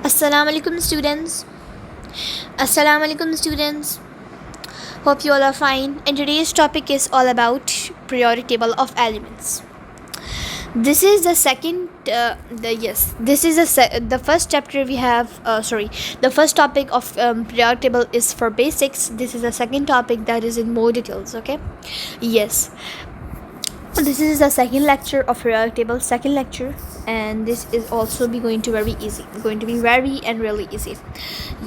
Assalamu alaikum students. Assalamu alaikum students. Hope you all are fine. And today's topic is all about periodic table of elements. This is the second. This is the first chapter we have. The first topic of periodic table is for basics. This is the second topic that is in more details. Okay. Yes. This is the second lecture of periodic table. Second lecture, and this is also be going to very easy. Going to be very and really easy.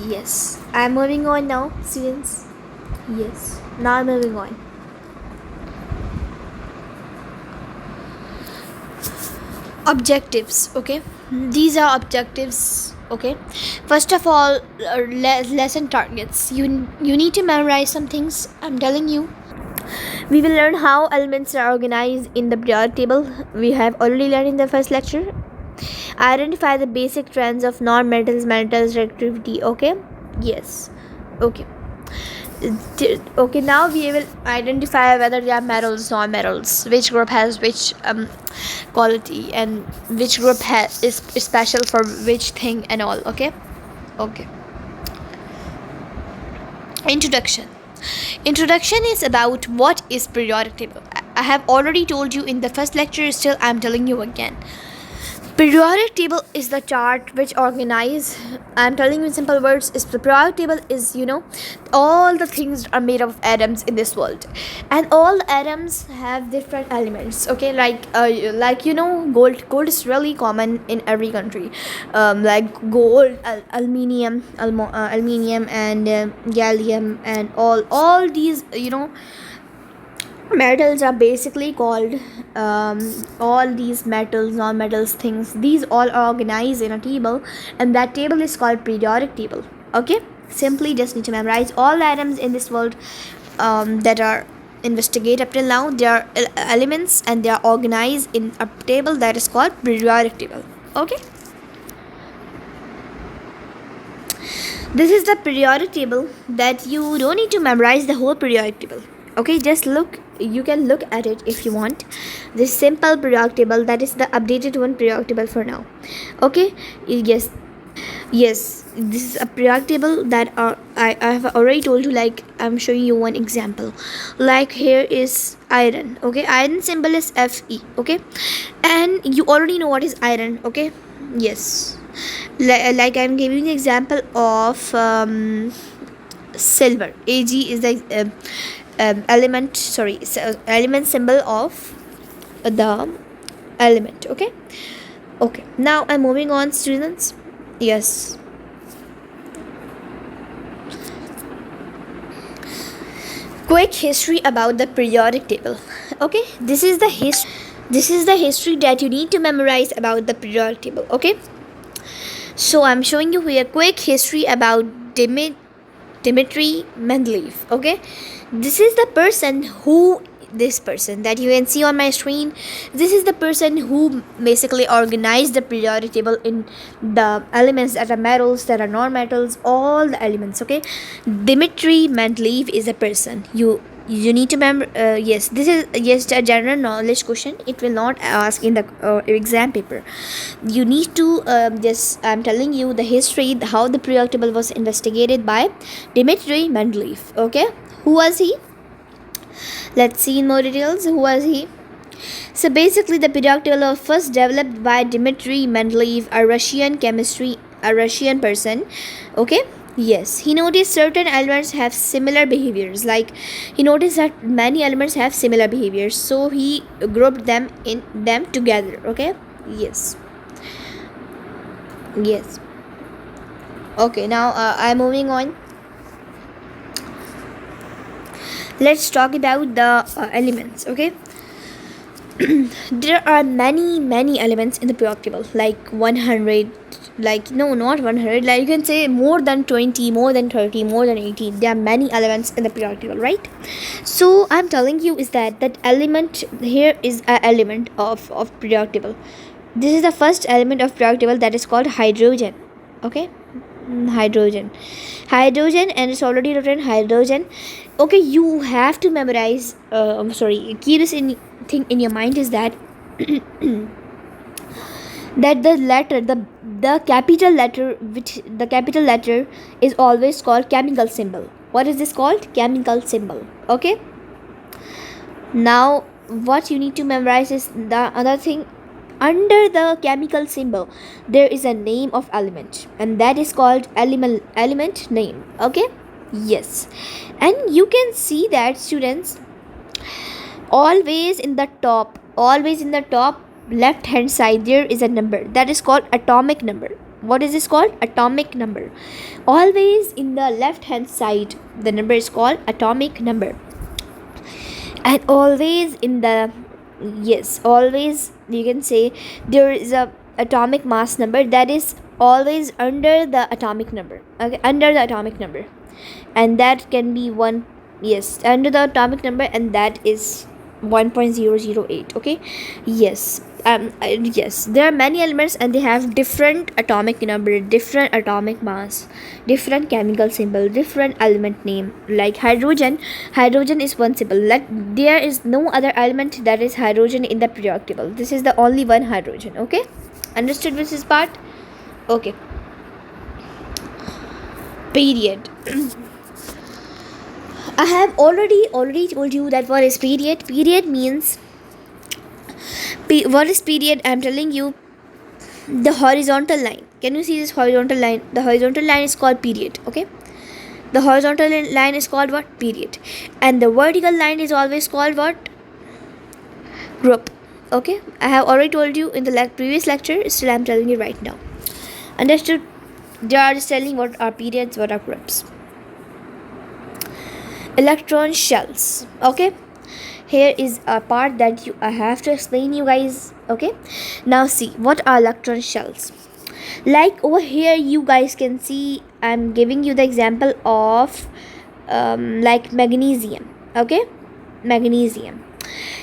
Yes. I'm moving on now, students. Yes. Now I'm moving on. Objectives. Okay. These are objectives. Okay. First of all, lesson targets. You need to memorize some things. I'm telling you. We will learn how elements are organized in the periodic table. We have already learned in the first lecture. Identify the basic trends of non-metals, metals, reactivity. Okay. Yes. Okay. Okay, now we will identify whether they are metals, non-metals, which group has which quality, and which group is special for which thing and all. Okay. Introduction is about what is periodic table. I have already told you in the first lecture, still I'm telling you again. Periodic table is the chart which organize. I'm telling you in simple words. Is the periodic table is all the things are made of atoms in this world, and all the atoms have different elements. Okay, like gold is really common in every country. Like gold, aluminium, and gallium, and all these metals are basically called all these metals, non-metals things, these all are organized in a table, and that table is called periodic table. Okay, simply just need to memorize all the atoms in this world that are investigated up till now. They are elements, and they are organized in a table that is called periodic table. Okay, this is the periodic table that you don't need to memorize the whole periodic table. Okay, just look, you can look at it if you want. This simple periodic table, that is the updated one periodic table for now. Okay, yes, this is a periodic table that I have already told you. Like, I'm showing you one example. Like, here is iron. Okay, iron symbol is Fe. Okay, and you already know what is iron. Okay, yes, like I'm giving you an example of silver. Ag is the element symbol of the element. Okay, now I'm moving on, students. Yes, quick history about the periodic table. Okay, this is the history that you need to memorize about the periodic table. Okay, so I'm showing you here quick history about Dmitry Mendeleev. Okay, this is the person that you can see on my screen. This is the person who basically organized the periodic table in the elements that are metals, that are non-metals, all the elements. Okay, Dmitry Mendeleev is a person. You need to remember. Yes, this is just a general knowledge question. It will not ask in the exam paper. You need to I'm telling you the history, how the periodic table was investigated by Dmitry Mendeleev. Okay, who was he? Let's see in more details. Who was he? So basically, the periodic table was first developed by Dmitry Mendeleev, a Russian person. Okay. Yes, he noticed certain elements have similar behaviors. Like, he noticed that many elements have similar behaviors, so he grouped them together. Okay. Yes. Okay, now I'm moving on. Let's talk about the elements. Okay, there are many elements in the periodic table, like 100, like no, not 100, like you can say more than 20, more than 30, more than 80. There are many elements in the periodic table, right? So I'm telling you is that element here is an element of periodic table. This is the first element of periodic table, that is called hydrogen. Okay, hydrogen, and it's already written hydrogen. Okay, you have to memorize keep this thing in your mind, is that that the capital letter, which the capital letter is always called chemical symbol. What is this called? Chemical symbol. Okay, now what you need to memorize is the other thing. Under the chemical symbol there is a name of element, and that is called element name. Okay, yes. And you can see that, students, always in the top left hand side there is a number that is called atomic number. What is this called? Atomic number. Always in the left hand side the number is called atomic number. And always in the, yes, always you can say there is a atomic mass number that is always under the atomic number. Okay, under the atomic number, and that can be one, yes, under the atomic number, and that is 1.008. Okay, yes. Yes, there are many elements and they have different atomic number, different atomic mass, different chemical symbol, different element name. Like hydrogen is one symbol. Like there is no other element that is hydrogen in the periodic table. This is the only one hydrogen. Okay, understood with this part? Okay. Period. I have already told you that what is period. Period means, what is period? I am telling you, the horizontal line. Can you see this horizontal line? The horizontal line is called period. Okay, the horizontal line is called what? Period. And the vertical line is always called what? Group. Okay, I have already told you in the previous lecture, still I am telling you right now. Understood? They are just telling what are periods, what are groups. Electron shells. Okay, here is a part that I have to explain you guys. Okay, now see what are electron shells. Like over here you guys can see I'm giving you the example of like magnesium. Okay, magnesium.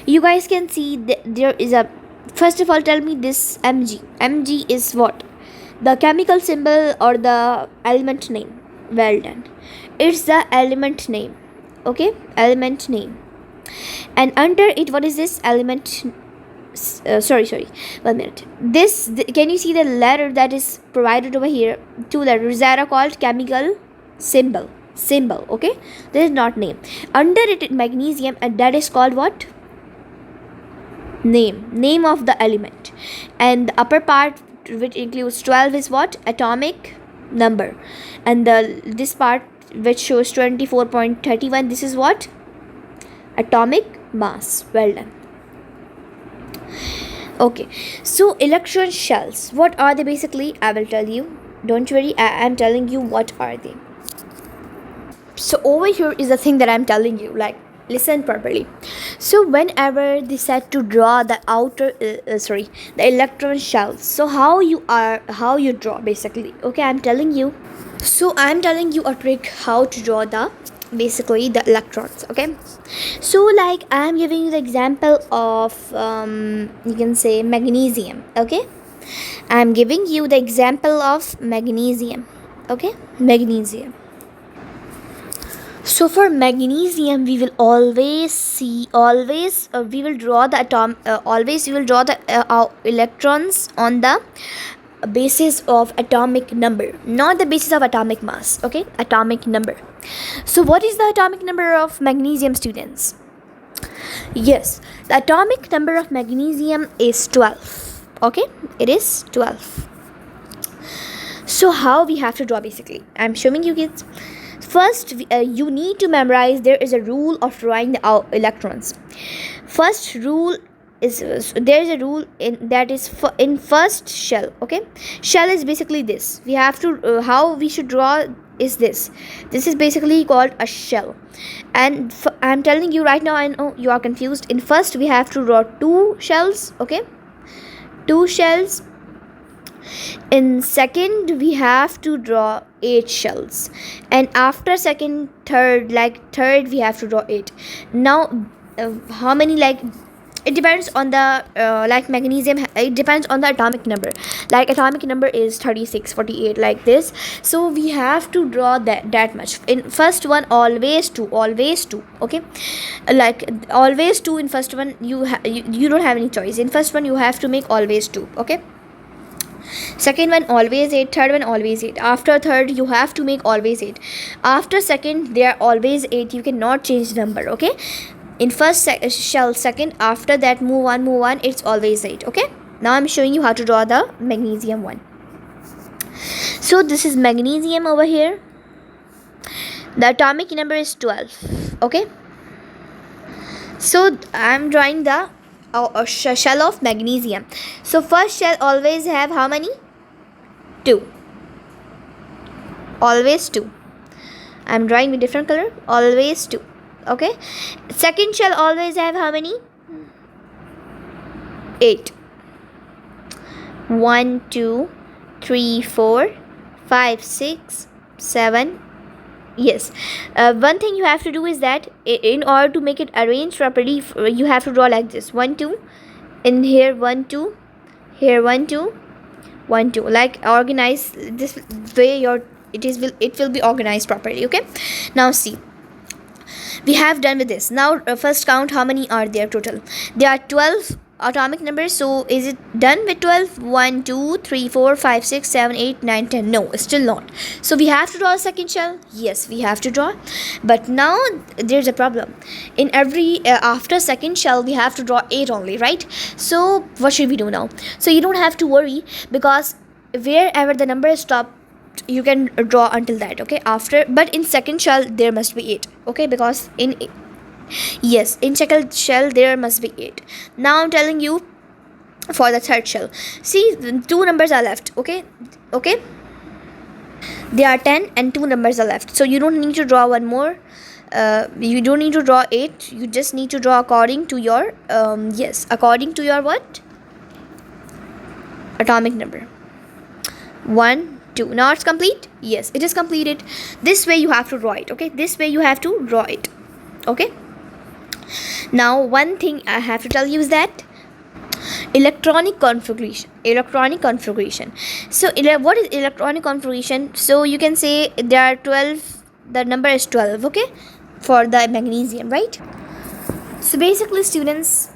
You guys can see there is a, first of all tell me this Mg is what? The chemical symbol or the element name? Well done, it's the element name. Okay, element name. And under it, what is this element? Sorry, 1 minute. Can you see the letter that is provided over here? 2 letters that are called chemical symbol. Okay, this is not name. Under it, magnesium, and that is called what? Name of the element. And the upper part, which includes 12, is what? Atomic number. And this part, which shows 24.31, this is what? Atomic mass. Well done. Okay, so electron shells, what are they basically? I will tell you, don't worry, I am telling you what are they. So over here is the thing that I'm telling you, like listen properly. So whenever they said to draw the the electron shells, so how you draw basically. Okay, I'm telling you a trick how to draw the electrons. Okay, so like I am giving you the example of you can say magnesium. Okay, I am giving you the example of magnesium. Okay, magnesium. So for magnesium, we will always we will draw the electrons on the basis of atomic number, not the basis of atomic mass. Okay, atomic number. So what is the atomic number of magnesium, students? Yes, the atomic number of magnesium is 12. Okay, it is 12. So how we have to draw basically? I'm showing you kids. First, you need to memorize there is a rule of drawing the electrons. First rule is there is a rule in first shell. Okay, shell is basically this. We have to how we should draw is this. This is basically called a shell. And I'm telling you right now, I know you are confused. In first, we have to draw 2 shells. Okay, 2 shells. In second, we have to draw 8 shells, and after third, we have to draw 8. Now how many, like it depends on the like magnesium, it depends on the atomic number. Like atomic number is 36, 48, like this. So we have to draw that much. In first one, always 2. Okay, like always 2 in first one. You don't have any choice. In first one you have to make always 2. Okay, Second one always 8, third one always 8. After third you have to make always 8. After second they are always 8. You cannot change the number, okay? In first shell second, after that move on, it's always 8, okay? Now I'm showing you how to draw the magnesium one. So this is magnesium over here. The atomic number is 12, okay? So I'm drawing the shell of magnesium. So first shell always have how many? 2. Always 2. I'm drawing with different color. Always 2, okay? Second shell always have how many? 8. 1 2 3 4 5 6 7. Yes, one thing you have to do is that in order to make it arrange properly, you have to draw like this: 1 2, in here 1 2, here 1 2, 1 2. Like organize this way, it will be organized properly, okay? Now see, we have done with this. Now first count how many are there total. There are 12 atomic numbers. So is it done with 12? 1 2 3 4 5 6 7 8 9 10. No, still not. So we have to draw a second shell. Yes, we have to draw, but now there's a problem. In every after second shell we have to draw 8 only, right? So what should we do now? So you don't have to worry, because wherever the number is stopped you can draw until that, okay? After, but in second shell there must be 8, okay? Because in second shell there must be 8. Now I'm telling you for the third shell. See, 2 numbers are left, okay? There are 10 and 2 numbers are left, so you don't need to draw one more. You don't need to draw 8. You just need to draw according to your according to your what? Atomic number. 1 2. Now it's complete. Yes, it is completed. This way you have to draw it, okay? This way you have to draw it, okay? Now one thing I have to tell you is that electronic configuration. So what is electronic configuration? So you can say there are 12, the number is 12, okay, for the magnesium, right? So basically students,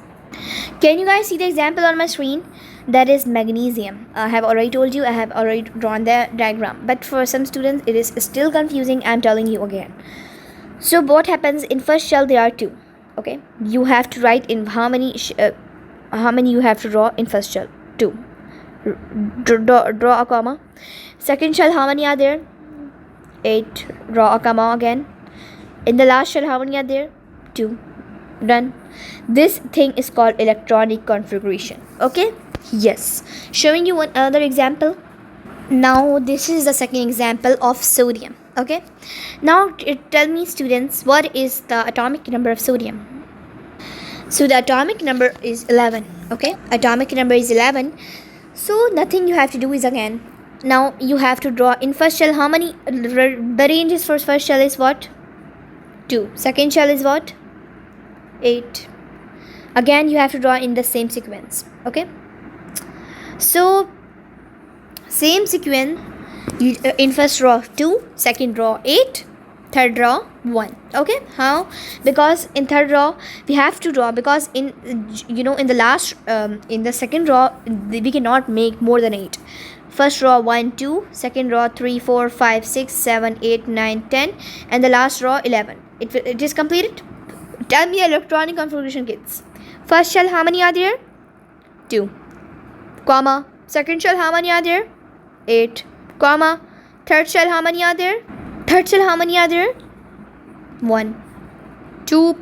can you guys see the example on my screen? That is magnesium. I have already told you, I have already drawn the diagram, but for some students it is still confusing. I'm telling you again. So what happens in first shell? There are 2, okay? You have to write in how many you have to draw in first shell. 2. Draw a comma. Second shell, how many are there? 8. Draw a comma again. In the last shell, how many are there? 2. Done. This thing is called electronic configuration, okay? Yes. Showing you one another example. Now this is the second example of sodium, okay? Now tell me students, what is the atomic number of sodium? So the atomic number is 11, okay? Atomic number is 11. So nothing you have to do is again, now you have to draw in first shell how many. The ranges for first shell is what? 2. Second shell is what? 8. Again you have to draw in the same sequence, okay? So same sequence, in first row 2, second row 8, third row 1, okay? How? Because in third row we have to draw, because in in the last in the second row we cannot make more than 8. First row 1 2, second row 3 4 5 6 7 8 9 10, and the last row 11. It is completed. Tell me electronic configuration, kids. First shell, how many are there? 2, comma. Second shell, how many are there? 8, comma. Third shell, how many are there? 1. 2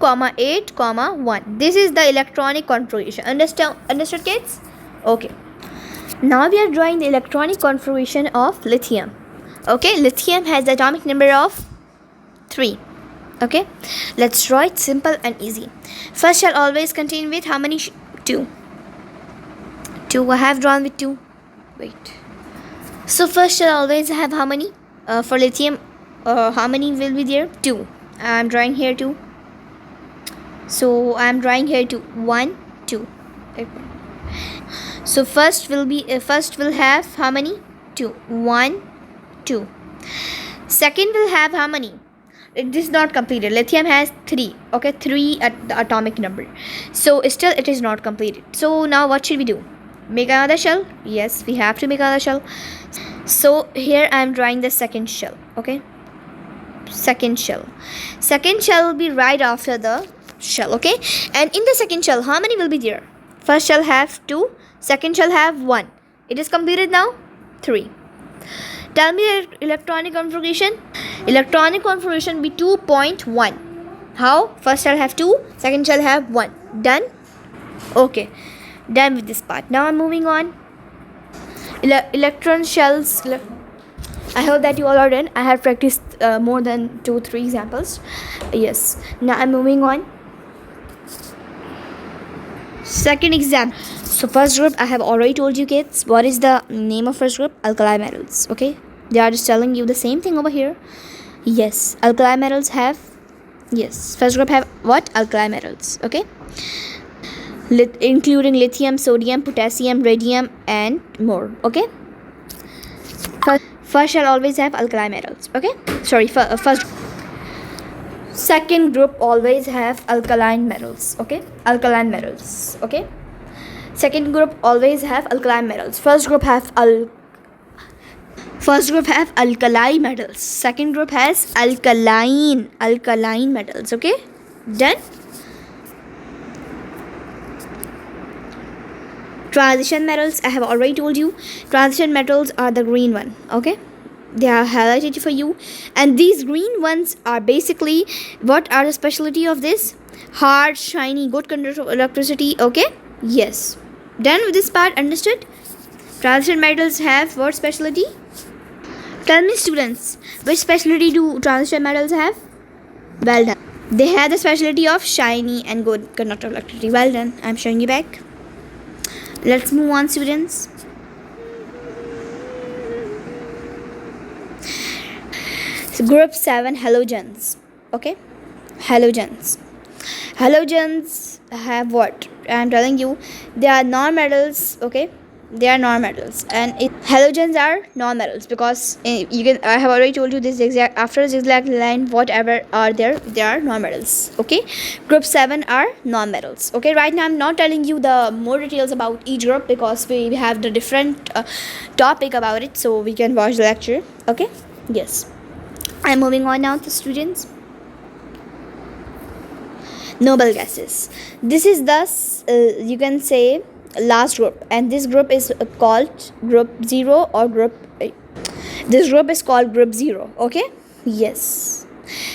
comma 8 comma 1. This is the electronic configuration. Understood kids? Okay. Now we are drawing the electronic configuration of lithium. Okay, lithium has the atomic number of 3. Okay, let's draw it simple and easy. First shell always contain with how many? 2. I have drawn with 2. Wait. So first shell always have how many? For lithium, how many will be there? 2. I'm drawing here 2. So I'm drawing here 2. 1 2. So first will have how many? 2. 1 2. Second will have how many? It is not completed. Lithium has 3, okay? 3 at the atomic number. So still it is not completed. So now what should we do? make another shell. Yes, we have to make another shell. So here I am drawing the second shell. Okay, second shell will be right after the shell. Okay, and in the second shell, how many will be there? First shell have 2, second shell have 1. It is completed now. 3. Tell me the electronic configuration. Electronic configuration be 2.1. How? First shell have 2, second shell have 1. Done? Okay, done with this part. Now I'm moving on. Electron shells. I hope that you all are done. I have practiced more than 2-3 examples. Yes. Now I'm moving on. Second example. So first group, I have already told you kids what is the name of first group. Alkali metals. Okay, they are just telling you the same thing over here. Yes, alkali metals have, yes, first group have what? Alkali metals. Okay, including lithium, sodium, potassium, radium and more. Okay, first shall always have alkali metals. Okay, sorry, first. Second group always have alkaline metals. Okay, alkaline metals. Okay, second group always have alkaline metals. First group have alkali metals. Second group has alkaline metals. Okay, done. Transition metals, I have already told you. Transition metals are the green one. Okay, they are highlighted for you, and these green ones are basically, what are the specialty of this? Hard, shiny, good conductor of electricity. Okay, yes, done with this part. Understood? Transition metals have what specialty? Tell me students, which specialty do transition metals have? Well done. They have the specialty of shiny and good conductor of electricity. Well done. I'm showing you back. Let's move on, students. So group 7, halogens. Okay, halogens have what? I'm telling you, they are non-metals. Okay, they are non-metals, and halogens are non-metals because you can, I have already told you this exact, after this exact line, whatever are there, they are non-metals. Okay, group 7 are non-metals. Okay, right now I'm not telling you the more details about each group because we have the different topic about it, so we can watch the lecture. Okay, yes, I'm moving on now to students. Noble gases. This is thus you can say last group, and this group is called group 0 or group this group is called group 0. Okay, yes,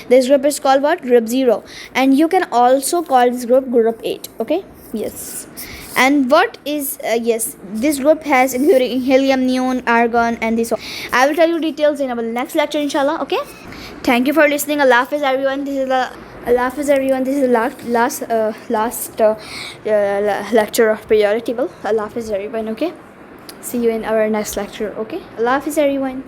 this group is called what? Group 0, and you can also call this group 8. Okay, yes, and what is yes, this group has including helium, neon, argon and this. I will tell you details in our next lecture, inshallah. Okay, thank you for listening. Allah Hafiz everyone. This is the last lecture of periodic table. Allah Hafiz everyone. Okay, see you in our next lecture. Okay, Allah Hafiz everyone.